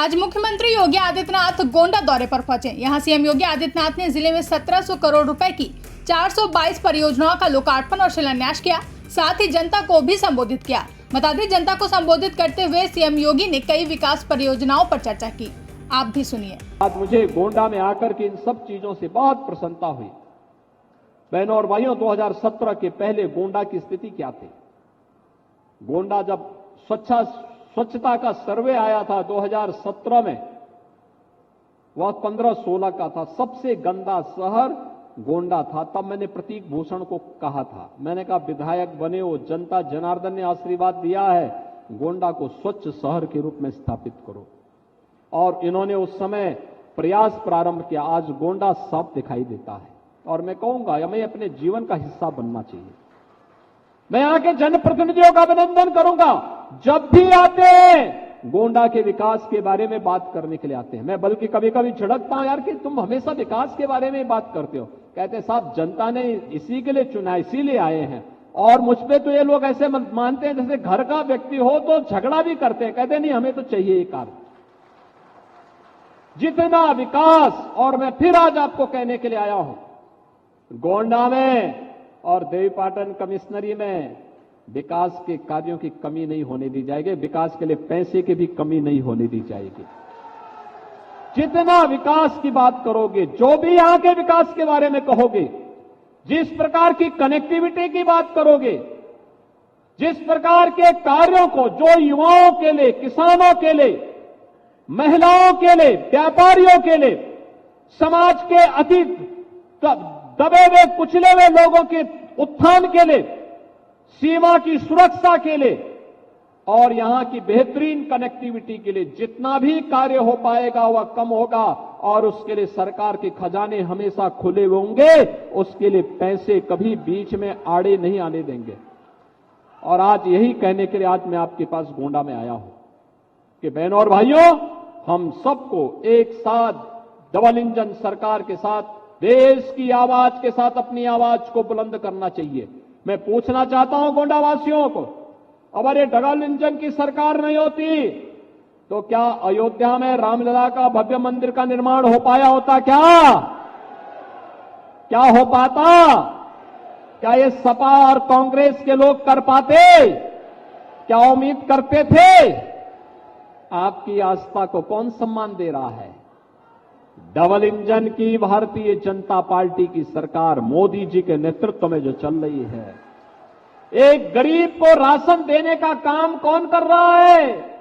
आज मुख्यमंत्री योगी आदित्यनाथ गोंडा दौरे पर पहुंचे। यहां सीएम योगी आदित्यनाथ ने जिले में 1700 करोड़ रुपए की 422 परियोजनाओं का लोकार्पण और शिलान्यास किया। साथ ही जनता को भी संबोधित किया। बता दें, जनता को संबोधित करते हुए सीएम योगी ने कई विकास परियोजनाओं पर चर्चा की। आप भी सुनिए। आज मुझे गोंडा में आकर के इन सब चीजों से बहुत प्रसन्नता हुई। बहनों और भाइयों, 2017 के पहले गोंडा की स्थिति क्या थी? गोंडा जब स्वच्छता का सर्वे आया था 2017 में, वह 15-16 का था। सबसे गंदा शहर गोंडा था। तब मैंने प्रतीक भूषण को कहा था, मैंने कहा विधायक बने हो, जनता जनार्दन ने आशीर्वाद दिया है, गोंडा को स्वच्छ शहर के रूप में स्थापित करो। और इन्होंने उस समय प्रयास प्रारंभ किया। आज गोंडा साफ दिखाई देता है और मैं कहूंगा हमें अपने जीवन का हिस्सा बनना चाहिए। मैं यहाँ के जनप्रतिनिधियों का अभिनंदन करूंगा। जब भी आते हैं गोंडा के विकास के बारे में बात करने के लिए आते हैं। मैं बल्कि कभी कभी झिड़कता हूं, यार कि तुम हमेशा विकास के बारे में बात करते हो। कहते साहब, जनता ने इसी के लिए चुना, इसीलिए आए हैं। और मुझ पे तो ये लोग ऐसे मानते हैं जैसे घर का व्यक्ति हो तो झगड़ा भी करते हैं। कहते नहीं, हमें तो चाहिए ये कार्य, जितना विकास। और मैं फिर आज आपको कहने के लिए आया हूं, गोंडा में और देवीपाटन कमिश्नरी में विकास के कार्यों की कमी नहीं होने दी जाएगी। विकास के लिए पैसे की भी कमी नहीं होने दी जाएगी। जितना विकास की बात करोगे, जो भी यहां के विकास के बारे में कहोगे, जिस प्रकार की कनेक्टिविटी की बात करोगे, जिस प्रकार के कार्यों को जो युवाओं के लिए, किसानों के लिए, महिलाओं के लिए, व्यापारियों के लिए, समाज के अति दबे हुए कुचले हुए लोगों के उत्थान के लिए, सीमा की सुरक्षा के लिए और यहां की बेहतरीन कनेक्टिविटी के लिए जितना भी कार्य हो पाएगा वह कम होगा। और उसके लिए सरकार के खजाने हमेशा खुले होंगे। उसके लिए पैसे कभी बीच में आड़े नहीं आने देंगे। और आज यही कहने के लिए आज मैं आपके पास गोंडा में आया हूं कि बहनों और भाइयों, हम सबको एक साथ डबल इंजन सरकार के साथ, देश की आवाज के साथ अपनी आवाज को बुलंद करना चाहिए। मैं पूछना चाहता हूं गोंडा वासियों को, अगर ये डबल इंजन की सरकार नहीं होती तो क्या अयोध्या में रामलला का भव्य मंदिर का निर्माण हो पाया होता? क्या हो पाता? क्या ये सपा और कांग्रेस के लोग कर पाते? क्या उम्मीद करते थे? आपकी आस्था को कौन सम्मान दे रहा है? डबल इंजन की भारतीय जनता पार्टी की सरकार मोदी जी के नेतृत्व में जो चल रही है। एक गरीब को राशन देने का काम कौन कर रहा है?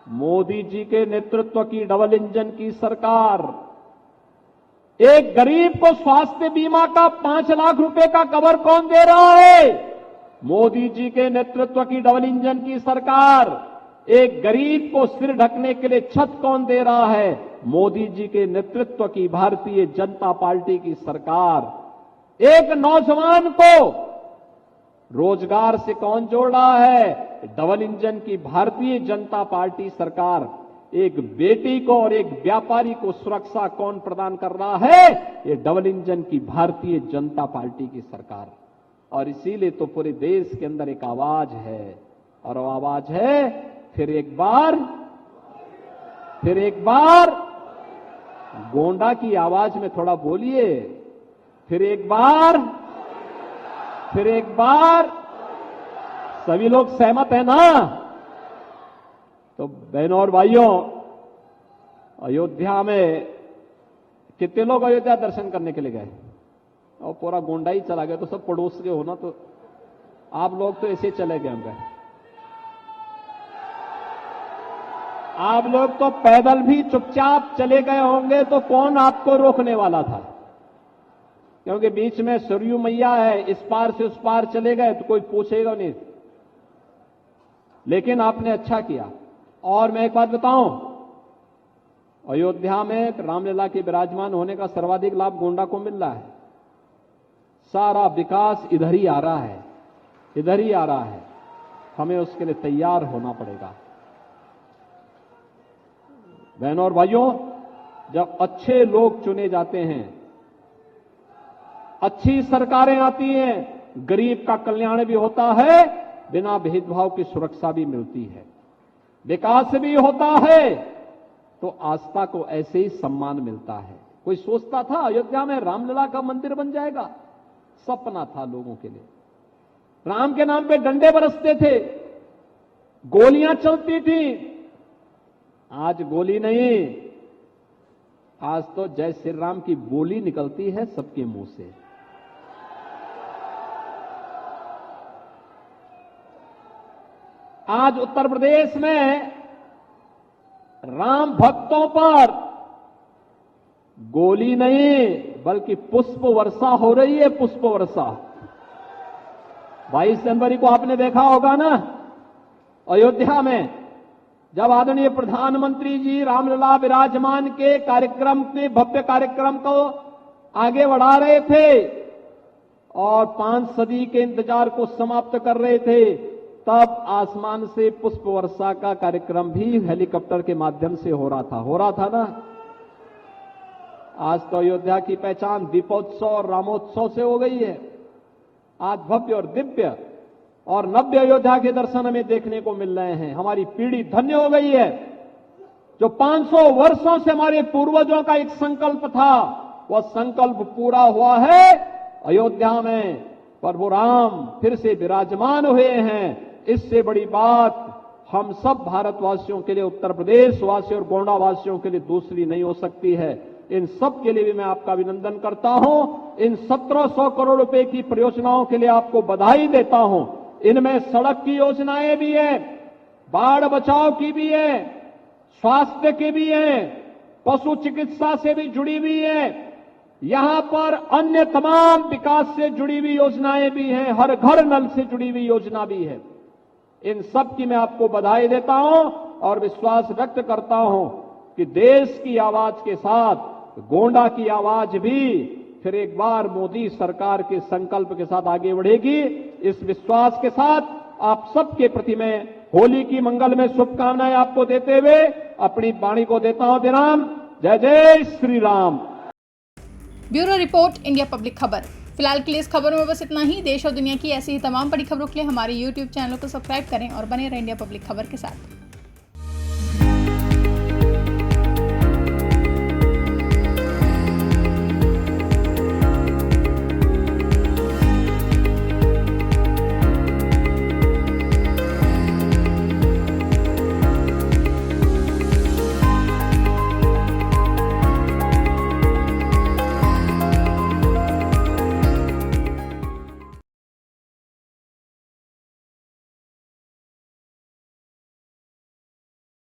मोदी जी के नेतृत्व की डबल इंजन की सरकार। एक गरीब को स्वास्थ्य बीमा का 5 लाख रुपए का कवर कौन दे रहा है? मोदी जी के नेतृत्व की डबल इंजन की सरकार। एक गरीब को सिर ढकने के लिए छत कौन दे रहा है? मोदी जी के नेतृत्व की भारतीय जनता पार्टी की सरकार। एक नौजवान को रोजगार से कौन जोड़ रहा है? डबल इंजन की भारतीय जनता पार्टी सरकार। एक बेटी को और एक व्यापारी को सुरक्षा कौन प्रदान कर रहा है? ये डबल इंजन की भारतीय जनता पार्टी की सरकार। और इसीलिए तो पूरे देश के अंदर एक आवाज है, और वो आवाज है फिर एक बार गोंडा की आवाज में थोड़ा बोलिए। फिर एक बार सभी लोग सहमत है ना? तो बहनों और भाइयों, अयोध्या में कितने लोग अयोध्या दर्शन करने के लिए गए? और पूरा गोंडा ही चला गया। तो सब पड़ोस के हो ना, तो आप लोग तो ऐसे चले गए होंगे। आप लोग तो पैदल भी चुपचाप चले गए होंगे, तो कौन आपको रोकने वाला था? क्योंकि बीच में सरयू मैया है, इस पार से उस पार चले गए तो कोई पूछेगा नहीं। लेकिन आपने अच्छा किया। और मैं एक बात बताऊं, अयोध्या में रामलला के विराजमान होने का सर्वाधिक लाभ गोंडा को मिल रहा है। सारा विकास इधर ही आ रहा है, इधर ही आ रहा है। हमें उसके लिए तैयार होना पड़ेगा। बहनों और भाइयों, जब अच्छे लोग चुने जाते हैं, अच्छी सरकारें आती हैं, गरीब का कल्याण भी होता है, बिना भेदभाव की सुरक्षा भी मिलती है, विकास भी होता है, तो आस्था को ऐसे ही सम्मान मिलता है। कोई सोचता था अयोध्या में रामलला का मंदिर बन जाएगा? सपना था लोगों के लिए। राम के नाम पे डंडे बरसते थे, गोलियां चलती थी। आज गोली नहीं, आज तो जय श्री राम की बोली निकलती है सबके मुंह से। आज उत्तर प्रदेश में राम भक्तों पर गोली नहीं बल्कि पुष्प वर्षा हो रही है, पुष्प वर्षा। 22 जनवरी को आपने देखा होगा ना, अयोध्या में जब आदरणीय प्रधानमंत्री जी रामलला विराजमान के कार्यक्रम के भव्य कार्यक्रम को आगे बढ़ा रहे थे और 5 सदी के इंतजार को समाप्त कर रहे थे, तब आसमान से पुष्प वर्षा का कार्यक्रम भी हेलीकॉप्टर के माध्यम से हो रहा था ना। आज तो अयोध्या की पहचान दीपोत्सव और रामोत्सव से हो गई है। आज भव्य और दिव्य और नव्य अयोध्या के दर्शन हमें देखने को मिल रहे हैं। हमारी पीढ़ी धन्य हो गई है। जो 500 वर्षों से हमारे पूर्वजों का एक संकल्प था, वह संकल्प पूरा हुआ है। अयोध्या में प्रभु राम फिर से विराजमान हुए हैं। इससे बड़ी बात हम सब भारतवासियों के लिए, उत्तर प्रदेश वासियों और गोंडा वासियों के लिए दूसरी नहीं हो सकती है। इन सब के लिए भी मैं आपका अभिनंदन करता हूं। इन 1700 करोड़ रुपए की परियोजनाओं के लिए आपको बधाई देता हूं। इनमें सड़क की योजनाएं भी है, बाढ़ बचाव की भी है, स्वास्थ्य की भी है, पशु चिकित्सा से भी जुड़ी हुई है। यहां पर अन्य तमाम विकास से जुड़ी हुई योजनाएं भी हैं, हर घर नल से जुड़ी हुई योजना भी है। इन सब की मैं आपको बधाई देता हूं और विश्वास व्यक्त करता हूं कि देश की आवाज के साथ गोंडा की आवाज भी फिर एक बार मोदी सरकार के संकल्प के साथ आगे बढ़ेगी। इस विश्वास के साथ आप सबके प्रति मैं होली की मंगलमय शुभकामनाएं आपको देते हुए अपनी वाणी को देता हूं विराम। जय जय Shri Ram. Bureau report, India public खबर। फिलहाल के लिए इस खबर में बस इतना ही। देश और दुनिया की ऐसी ही तमाम बड़ी खबरों के लिए हमारे YouTube चैनल को सब्सक्राइब करें और बने रहें इंडिया पब्लिक खबर के साथ।